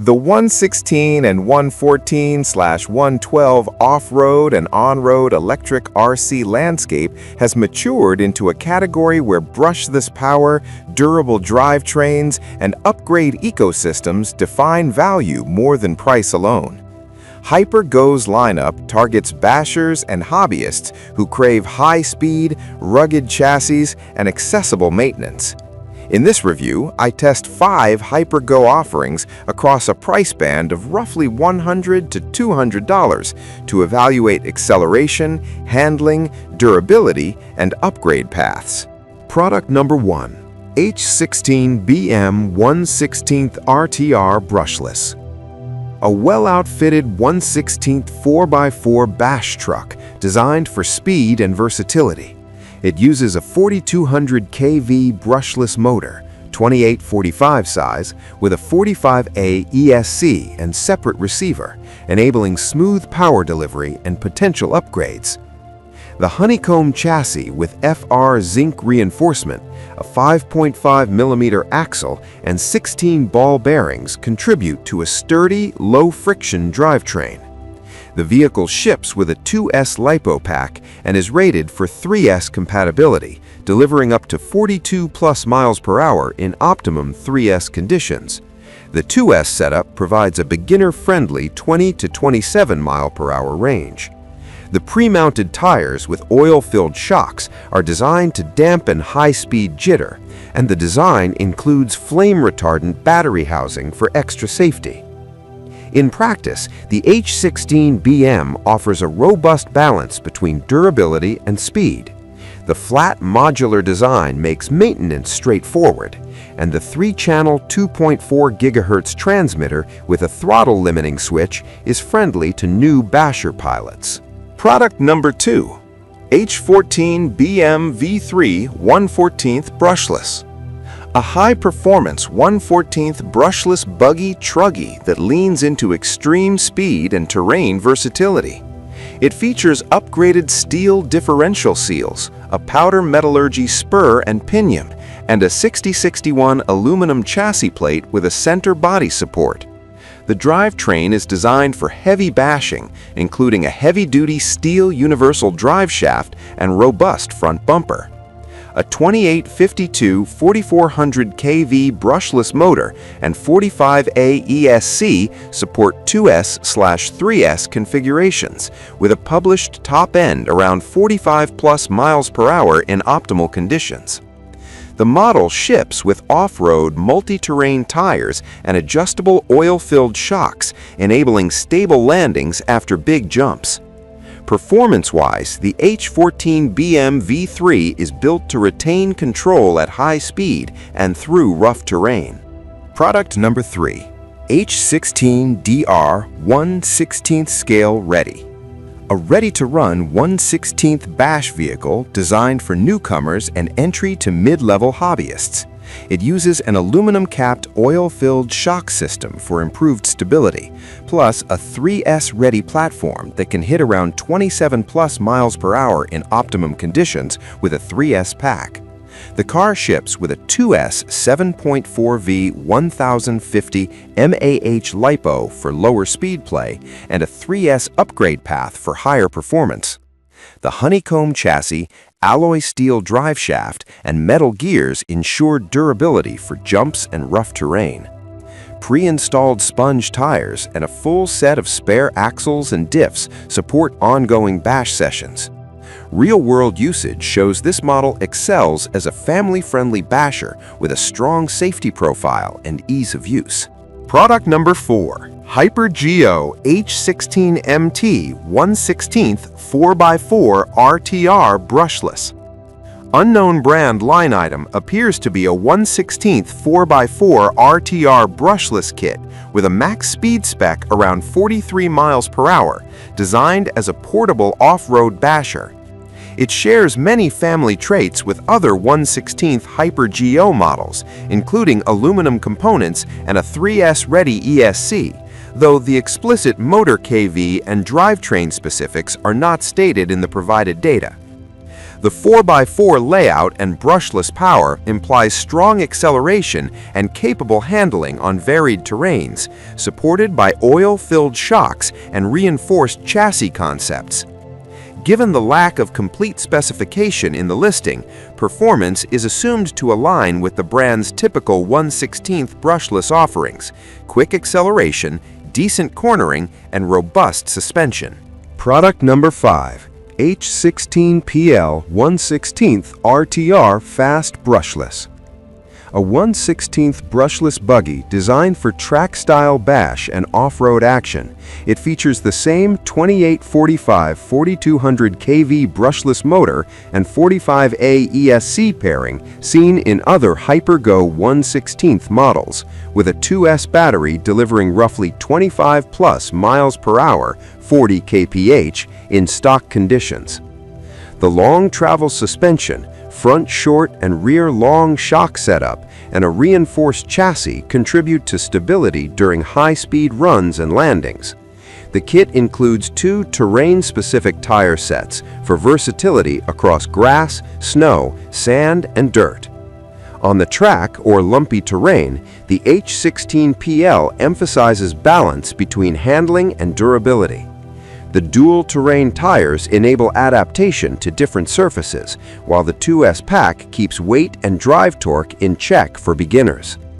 The 116 and 114/112 off-road and on-road electric RC landscape has matured into a category where brushless power, durable drivetrains, and upgrade ecosystems define value more than price alone. Hypergo's lineup targets bashers and hobbyists who crave high-speed, rugged chassis and accessible maintenance. In this review, I test 5 Hypergo offerings across a price band of roughly $100 to $200 to evaluate acceleration, handling, durability, and upgrade paths. Product number 1. H14BM V3 RTR Brushless. A well-outfitted 1/16 4x4 bash truck designed for speed and versatility. It uses a 4200 kV brushless motor, 2845 size, with a 45A ESC and separate receiver, enabling smooth power delivery and potential upgrades. The honeycomb chassis with FR zinc reinforcement, a 5.5mm axle, and 16 ball bearings contribute to a sturdy, low-friction drivetrain. The vehicle ships with a 2S LiPo pack and is rated for 3S compatibility, delivering up to 42+ miles per hour in optimum 3S conditions. The 2S setup provides a beginner-friendly 20 to 27 mile/hour range. The pre-mounted tires with oil-filled shocks are designed to dampen high-speed jitter, and the design includes flame-retardant battery housing for extra safety. In practice, the H14BM offers a robust balance between durability and speed. The flat modular design makes maintenance straightforward, and the 3-channel 2.4 GHz transmitter with a throttle limiting switch is friendly to new basher pilots. Product number 2. H14BM V3 1/14 Brushless. A high-performance 1/14 brushless buggy truggy that leans into extreme speed and terrain versatility. It features upgraded steel differential seals, a powder metallurgy spur and pinion, and a 6061 aluminum chassis plate with a center body support. The drivetrain is designed for heavy bashing, including a heavy-duty steel universal drive shaft and robust front bumper. A 2852 4400 kV brushless motor and 45A ESC support 2S/3S configurations, with a published top end around 45+ miles per hour in optimal conditions. The model ships with off-road multi-terrain tires and adjustable oil-filled shocks, enabling stable landings after big jumps. Performance-wise, the H14BM V3 is built to retain control at high speed and through rough terrain. Product number 3. H16DR 1/16 scale ready. A ready-to-run 1/16 bash vehicle designed for newcomers and entry to mid-level hobbyists. It uses an aluminum-capped oil-filled shock system for improved stability, plus a 3S-ready platform that can hit around 27+ miles per hour in optimum conditions with a 3S pack. The car ships with a 2S 7.4V 1050 mAh LiPo for lower speed play and a 3S upgrade path for higher performance. The honeycomb chassis, alloy steel drive shaft, and metal gears ensure durability for jumps and rough terrain. Pre-installed sponge tires and a full set of spare axles and diffs support ongoing bash sessions. Real-world usage shows this model excels as a family-friendly basher with a strong safety profile and ease of use. Product number 4. Hypergo H16MT 1/16 4x4 RTR Brushless. Unknown brand line item appears to be a 1/16 4x4 RTR brushless kit with a max speed spec around 43 miles per hour, designed as a portable off-road basher. It shares many family traits with other 1/16 Hypergo models, including aluminum components and a 3S-ready ESC, though the explicit motor KV and drivetrain specifics are not stated in the provided data. The 4x4 layout and brushless power implies strong acceleration and capable handling on varied terrains, supported by oil-filled shocks and reinforced chassis concepts. Given the lack of complete specification in the listing, performance is assumed to align with the brand's typical 1/16 brushless offerings: quick acceleration, decent cornering, and robust suspension. Product number 5. H14PL 1/16 RTR Fast Brushless. A 1/16 brushless buggy designed for track-style bash and off-road action. It features the same 2845-4200 kV brushless motor and 45A ESC pairing seen in other Hypergo 1/16 models, with a 2S battery delivering roughly 25+ miles per hour, 40 kph, in stock conditions. The long travel suspension, front short and rear long shock setup, and a reinforced chassis contribute to stability during high-speed runs and landings. The kit includes 2 terrain-specific tire sets for versatility across grass, snow, sand, and dirt. On the track or lumpy terrain, the H14PL emphasizes balance between handling and durability. The dual terrain tires enable adaptation to different surfaces, while the 2S pack keeps weight and drive torque in check for beginners.